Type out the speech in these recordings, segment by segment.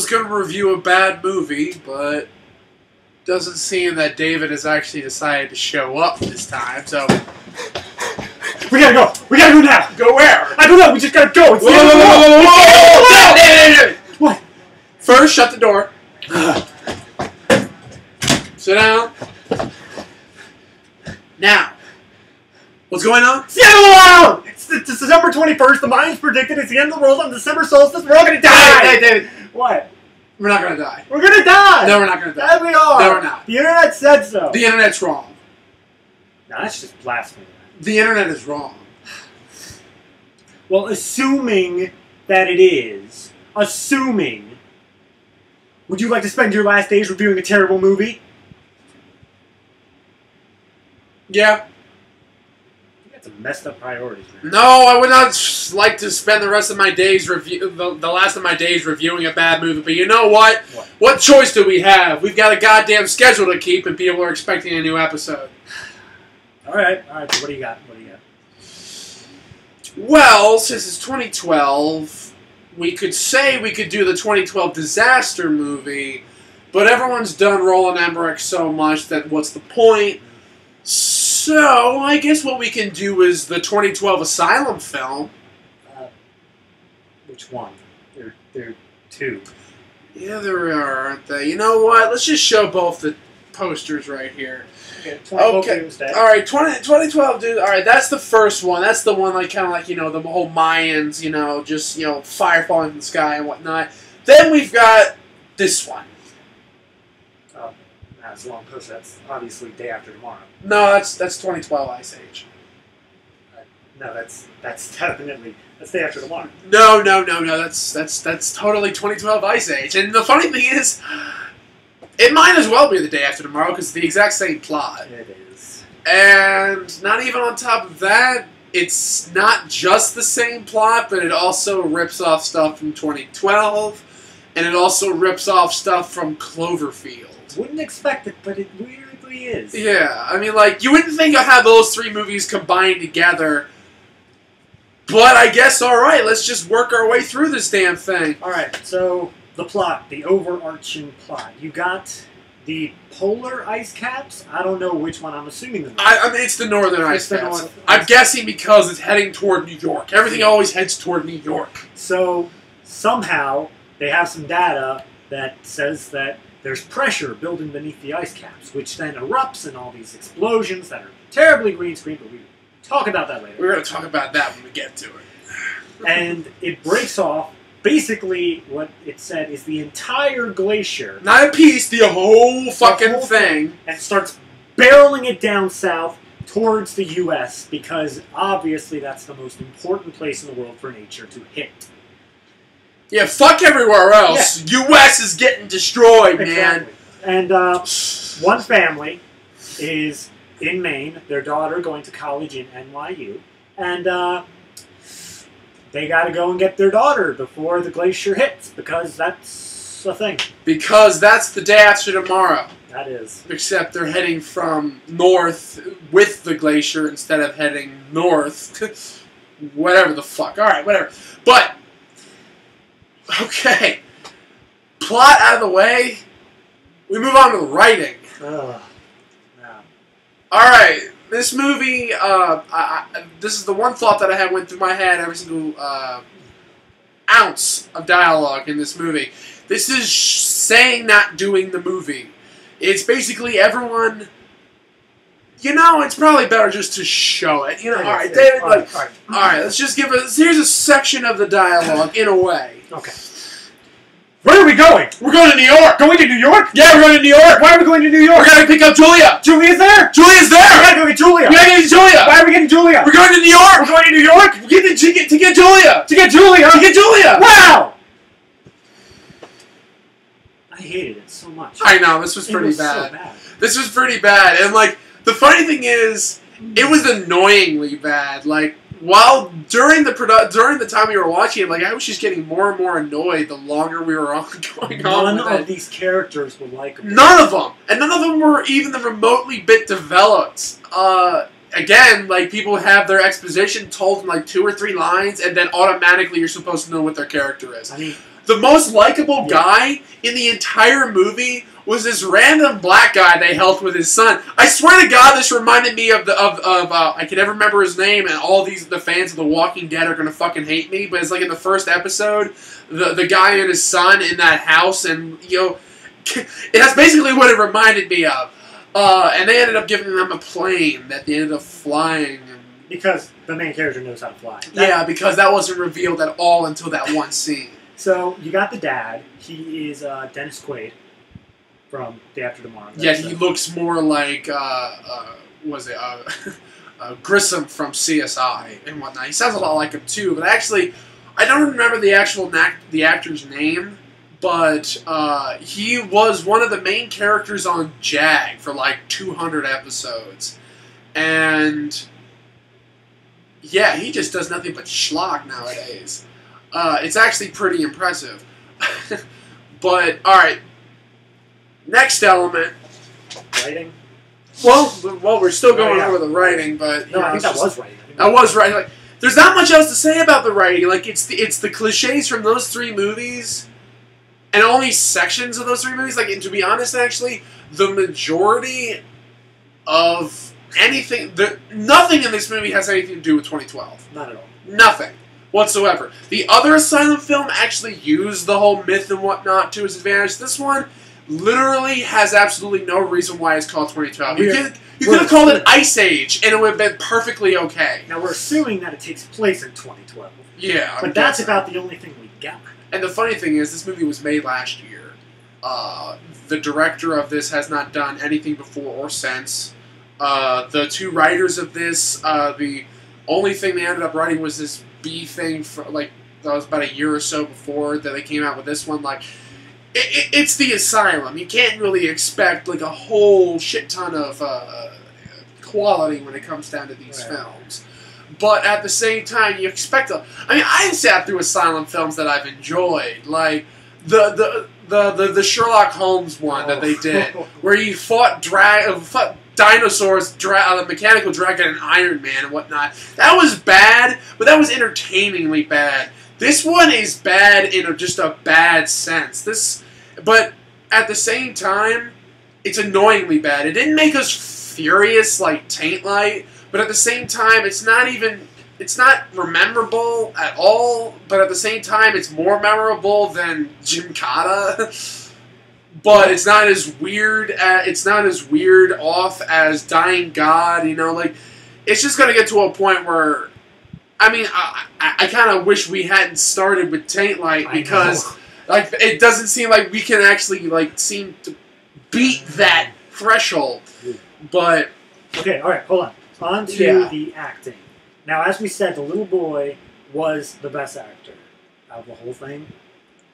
was going to review a bad movie, but doesn't seem that David has actually decided to show up this time, so... We gotta go! We gotta go now! Go where? I don't know, we just gotta go! It's Whoa! David! What? First, shut the door. Sit down. Now, what's going on? Seattle! It's December 21st, the Mayans predicted it's the end of the world on December solstice, we're all gonna die! Hey, David. What? We're not going to die. We're gonna die! No, we're not going to die. Yes, we are! No, we're not. The internet said so! The internet's wrong. No, that's just blasphemy. The internet is wrong. Well, assuming that it is, would you like to spend your last days reviewing a terrible movie? Yeah. You got some messed up priorities, man. No, I would not like to spend the rest of my days the last of my days reviewing a bad movie. But you know what? What choice do we have? We've got a goddamn schedule to keep, and people are expecting a new episode. All right. So what do you got? Well, since it's 2012, we could say we could do the 2012 disaster movie, but everyone's done Roland Emmerich so much that what's the point? So, I guess what we can do is the 2012 Asylum film. Which one? There are two. Yeah, there are, aren't they? You know what? Let's just show both the posters right here. Okay. Alright, 2012, dude. Alright, that's the first one. That's the one, like, kind of like, you know, the whole Mayans, you know, just, you know, fire falling from the sky and whatnot. Then we've got this one. That's a long poster. That's obviously Day After Tomorrow. No, that's 2012 Ice Age. No, that's definitely Day After Tomorrow. No. That's totally 2012 Ice Age. And the funny thing is, it might as well be The Day After Tomorrow because it's the exact same plot. It is. And not even on top of that, it's not just the same plot, but it also rips off stuff from 2012, and it also rips off stuff from Cloverfield. Wouldn't expect it, but it weirdly is. Yeah, I mean, like, you wouldn't think I'd have those three movies combined together, but I guess, alright, let's just work our way through this damn thing. Alright, so, the plot, the overarching plot. You got the polar ice caps. I don't know which one. I'm assuming the I mean, it's the northern ice caps. I'm guessing because it's heading toward New York. Everything always heads toward New York. So, somehow, they have some data that says that there's pressure building beneath the ice caps, which then erupts in all these explosions that are terribly green screen, but we'll talk about that later. We're going to talk about that when we get to it. And it breaks off. Basically, what it said is the entire glacier. Not a piece, the whole fucking thing. And starts barreling it down south towards the U.S. because obviously that's the most important place in the world for nature to hit. Yeah, fuck everywhere else. Yeah. U.S. is getting destroyed, man. And one family is in Maine, their daughter going to college in NYU, and they got to go and get their daughter before the glacier hits, because that's a thing. Because that's the day after tomorrow. That is. Except they're heading from north with the glacier instead of heading north. Whatever the fuck. Alright, whatever. But, okay. Plot out of the way. We move on to the writing. Yeah. Alright. This movie, this is the one thought that I had went through my head every single ounce of dialogue in this movie. This is saying, not doing the movie. It's basically everyone, you know, it's probably better just to show it. You know, alright, David, like, alright, let's just give us, here's a section of the dialogue, in a way. Okay. Where are we going? We're going to New York. Going to New York? Yeah, we're going to New York. Why are we going to New York? We're going to pick up Julia. Julia's there? Julia's there. We gotta go get Julia. We gotta get Julia. Why are we getting Julia? We're going to New York. We're going to New York? To get Julia. To get Julia. To get Julia. Wow. I hated it so much. I know, this was pretty bad. So bad. This was pretty bad. And, like, the funny thing is, it was annoyingly bad. Like, while during the time we were watching it, like, I was just getting more and more annoyed the longer we were going on. None of these characters were likable. None of them. And none of them were even the remotely bit developed. Again, like, people have their exposition told in, like, 2 or 3 lines, and then automatically you're supposed to know what their character is. I mean, the most likable guy in the entire movie was this random black guy they helped with his son. I swear to God, this reminded me of I can never remember his name, and all the fans of The Walking Dead are gonna fucking hate me. But it's like in the first episode, the guy and his son in that house, and that's basically what it reminded me of. And they ended up giving them a plane that they ended up flying. Because the main character knows how to fly. Yeah, because that wasn't revealed at all until that one scene. So you got the dad. He is Dennis Quaid from Day After Tomorrow. Yeah, he looks more like Grissom from CSI and whatnot. He sounds a lot like him too, but actually, I don't remember the actual the actor's name. But he was one of the main characters on Jag for like 200 episodes, and yeah, he just does nothing but schlock nowadays. It's actually pretty impressive. But alright, next element. Writing? Well, we're still going over the writing, but... No, I think that was writing. That was writing. Like, there's not much else to say about the writing. Like, it's the cliches from those three movies, and only sections of those three movies. Like, and to be honest, actually, the majority of anything... nothing in this movie has anything to do with 2012. Not at all. Nothing whatsoever. The other Asylum film actually used the whole myth and whatnot to its advantage. This one literally has absolutely no reason why it's called 2012. You could have called it Ice Age, and it would have been perfectly okay. Now, we're assuming that it takes place in 2012. Yeah. But that's about the only thing we got. And the funny thing is, this movie was made last year. The director of this has not done anything before or since. The two writers of this, the only thing they ended up writing was this B thing for, like, that was about a year or so before that they came out with this one. Like, it's the Asylum. You can't really expect, like, a whole shit ton of quality when it comes down to these films. But at the same time, you expect I mean, I've sat through Asylum films that I've enjoyed. Like, the Sherlock Holmes one that they did, where he fought dinosaurs, the Mechanical Dragon, and Iron Man and whatnot. That was bad, but that was entertainingly bad. This one is bad in just a bad sense. But at the same time, it's annoyingly bad. It didn't make us furious like Taint Light, but at the same time, it's not memorable at all. But at the same time, it's more memorable than Gymkata. But it's not as weird. It's not as weird off as Dying God. You know, like, it's just gonna get to a point where, I mean, I kind of wish we hadn't started with Taint Light, because like, it doesn't seem like we can actually, like, seem to beat that threshold. But okay, all right, hold on. On to the acting. Now, as we said, the little boy was the best actor out of the whole thing.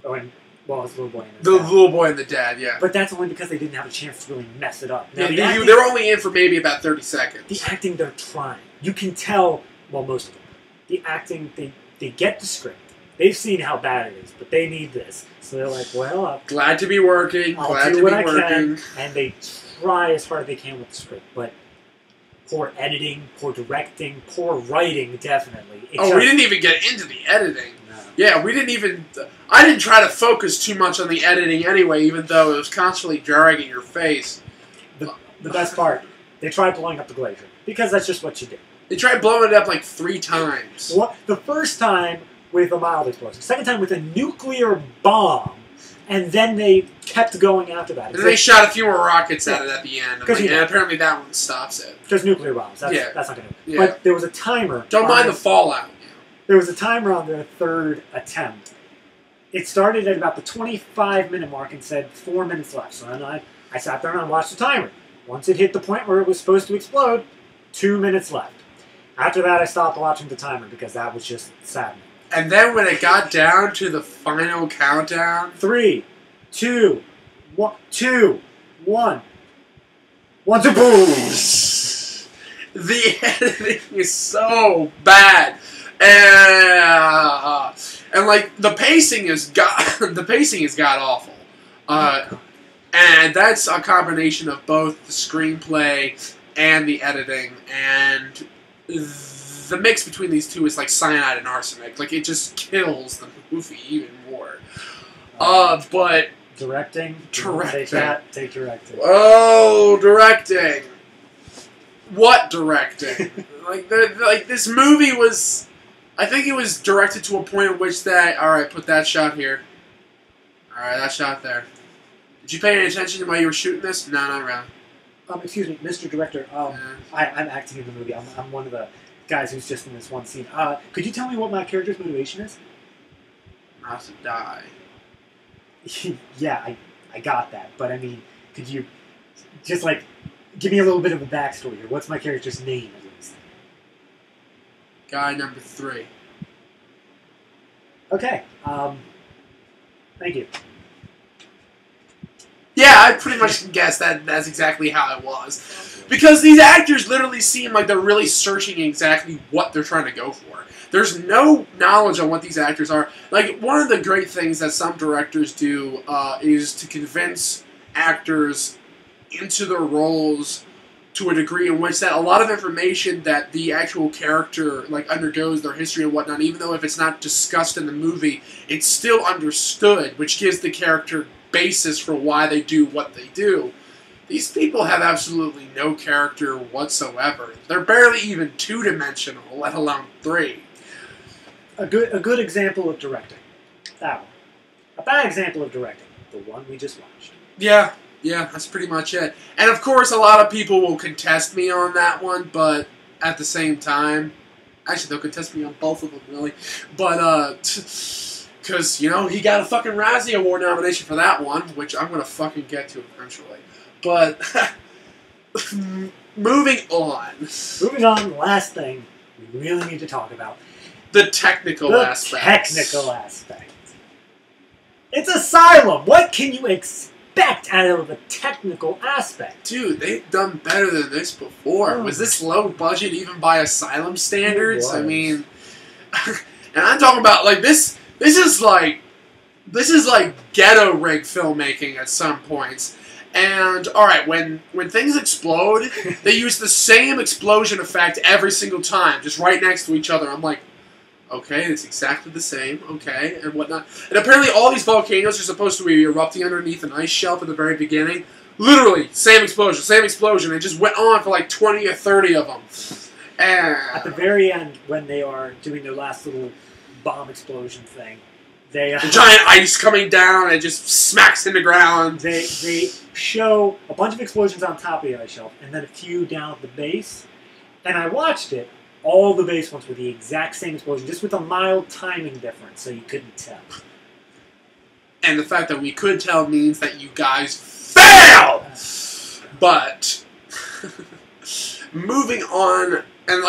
Oh, and well, it was the little boy and the dad. Little boy and the dad, yeah. But that's only because they didn't have a chance to really mess it up. Now, yeah, they were only in for maybe about 30 seconds. The acting, they're trying. You can tell, well, most of them. The acting, they get the script. They've seen how bad it is, but they need this. So they're like, well, glad to be working. I'll do what I can. And they try as hard as they can with the script. But poor editing, poor directing, poor writing, definitely. We didn't even get into the editing. No. Yeah, we didn't even... I didn't try to focus too much on the editing anyway, even though it was constantly jarring in your face. The best part, they tried blowing up the glacier. Because that's just what you do. They tried blowing it up like 3 times. Well, the first time with a mild explosion. Second time with a nuclear bomb. And then they kept going after that. And then they shot a few more rockets at it at the end. And apparently that one stops it. There's nuclear bombs. That's not going to... Yeah. But there was a timer. Don't mind the fallout. There was a timer on their third attempt. It started at about the 25-minute mark and said 4 minutes left. So then I sat there and I watched the timer. Once it hit the point where it was supposed to explode, 2 minutes left. After that, I stopped watching the timer because that was just saddening. And then when it got down to the final countdown... 3, 2, 1, 2, 1. 1, 2, boom! The editing is so bad. And like, the pacing is god awful. And that's a combination of both the screenplay and the editing, and the mix between these two is like cyanide and arsenic. Like, it just kills the movie even more. But directing. Directing. Take directing. Oh, directing. What directing? like this movie was. I think it was directed to a point at which that. All right, put that shot here. All right, that shot there. Did you pay any attention while you were shooting this? No, not really. Excuse me, Mr. Director. I'm acting in the movie. I'm one of the guys who's just in this one scene. Could you tell me what my character's motivation is? Not to die. Yeah, I got that. But I mean, could you just like give me a little bit of a backstory here? What's my character's name at least? Guy number 3. Okay. Thank you. Yeah, I pretty much can guess that's exactly how it was. Because these actors literally seem like they're really searching exactly what they're trying to go for. There's no knowledge on what these actors are. Like, one of the great things that some directors do is to convince actors into their roles to a degree in which that a lot of information that the actual character like undergoes, their history and whatnot, even though if it's not discussed in the movie, it's still understood, which gives the character basis for why they do what they do. These people have absolutely no character whatsoever. They're barely even 2-dimensional, let alone 3. A good example of directing. That one. A bad example of directing. The one we just watched. Yeah, that's pretty much it. And of course, a lot of people will contest me on that one, but at the same time, actually they'll contest me on both of them, really. But, because, you know, he got a fucking Razzie Award nomination for that one, which I'm going to fucking get to eventually. But, moving on. Moving on, last thing we really need to talk about. The technical aspect. It's Asylum. What can you expect out of a technical aspect? Dude, they've done better than this before. Was this low budget even by Asylum standards? I mean, and I'm talking about, like, this is like ghetto rig filmmaking at some points. And, alright, when things explode, they use the same explosion effect every single time, just right next to each other. I'm like, okay, it's exactly the same, okay, and whatnot. And apparently all these volcanoes are supposed to be erupting underneath an ice shelf at the very beginning. Literally, same explosion. It just went on for like 20 or 30 of them. And at the very end, when they are doing their last little bomb explosion thing, the giant ice coming down and it just smacks into the ground. They show a bunch of explosions on top of the ice shelf and then a few down at the base. And I watched it. All the base ones were the exact same explosion, just with a mild timing difference, so you couldn't tell. And the fact that we could tell means that you guys failed! But, moving on, and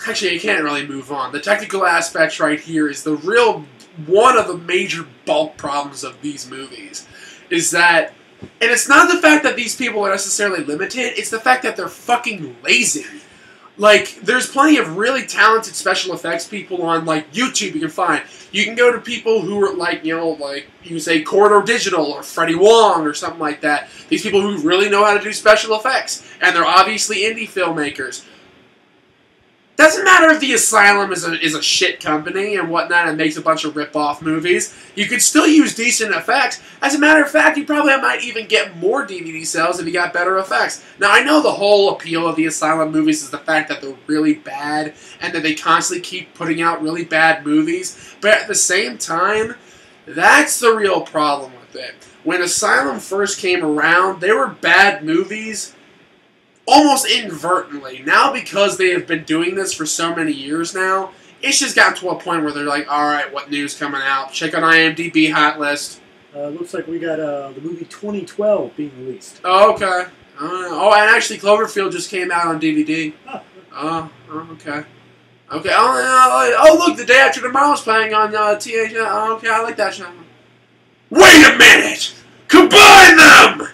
actually, you can't really move on. The technical aspects right here is one of the major bulk problems of these movies. Is that, and it's not the fact that these people are necessarily limited, it's the fact that they're fucking lazy. Like, there's plenty of really talented special effects people on, like, YouTube you can find. You can go to people who are, like, you know, like, you say Corridor Digital or Freddie Wong or something like that. These people who really know how to do special effects. And they're obviously indie filmmakers. Doesn't matter if the Asylum is a shit company and whatnot and makes a bunch of rip-off movies. You could still use decent effects. As a matter of fact, you probably might even get more DVD sales if you got better effects. Now, I know the whole appeal of the Asylum movies is the fact that they're really bad and that they constantly keep putting out really bad movies. But at the same time, that's the real problem with it. When Asylum first came around, they were bad movies almost inadvertently. Now, because they have been doing this for so many years now, it's just gotten to a point where they're like, alright, what news coming out? Check on IMDb hot list. Looks like we got the movie 2012 being released. Oh, okay. Oh, and actually Cloverfield just came out on DVD. Oh, okay. Okay. Oh, look, The Day After Tomorrow's playing on TH. Oh, okay, I like that show. Wait a minute! Combine them!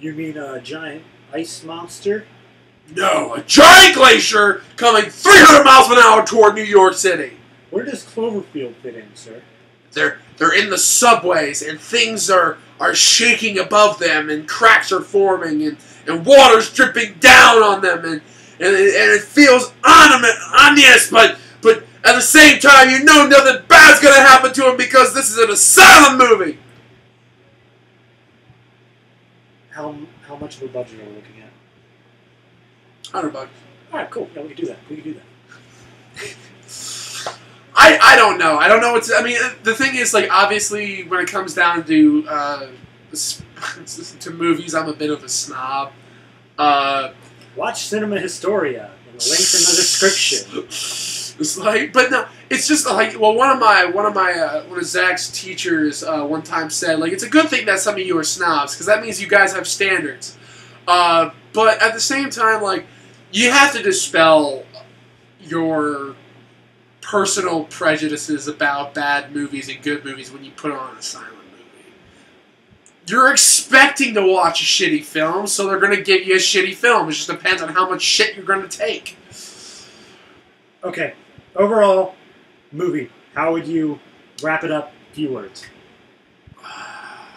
You mean a giant ice monster? No, a giant glacier coming 300 miles an hour toward New York City. Where does Cloverfield fit in, sir? They're in the subways, and things are shaking above them, and cracks are forming, and water's dripping down on them, and it feels ominous, but At the same time, you know nothing bad's gonna happen to him because this is an Asylum movie! How much of a budget are we looking at? $100. Alright, cool. Yeah, we can do that. We can do that. I don't know. I don't know what's... I mean, the thing is, like, obviously, when it comes down to movies, I'm a bit of a snob. Watch Cinema Historia. And the link's in the description. It's like... But no, it's just like... Well, one of Zach's teachers one time said, like, it's a good thing that some of you are snobs, because that means you guys have standards. But at the same time, like, you have to dispel your personal prejudices about bad movies and good movies when you put on an Asylum movie. You're expecting to watch a shitty film, so they're going to give you a shitty film. It just depends on how much shit you're going to take. Okay. Overall, movie. How would you wrap it up? Few words. I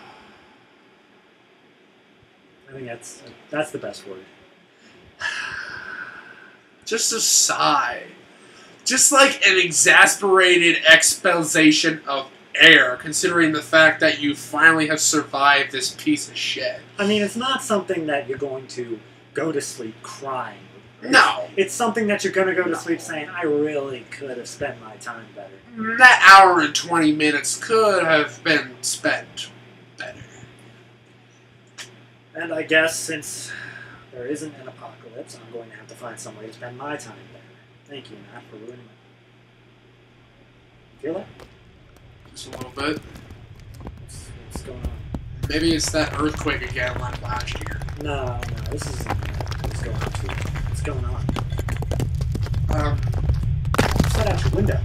think that's the best word. Just a sigh. Just like an exasperated exposition of air, considering the fact that you finally have survived this piece of shit. I mean, it's not something that you're going to go to sleep crying. No. It's something that you're going to go to sleep saying, I really could have spent my time better. That hour and 20 minutes could have been spent better. And I guess since there isn't an apocalypse, I'm going to have to find some way to spend my time better. Thank you, Matt, for ruining it. Feel that? Just a little bit. What's going on? Maybe it's that earthquake again like last year. No, this isn't what's going on. What's going on? What's that out your window?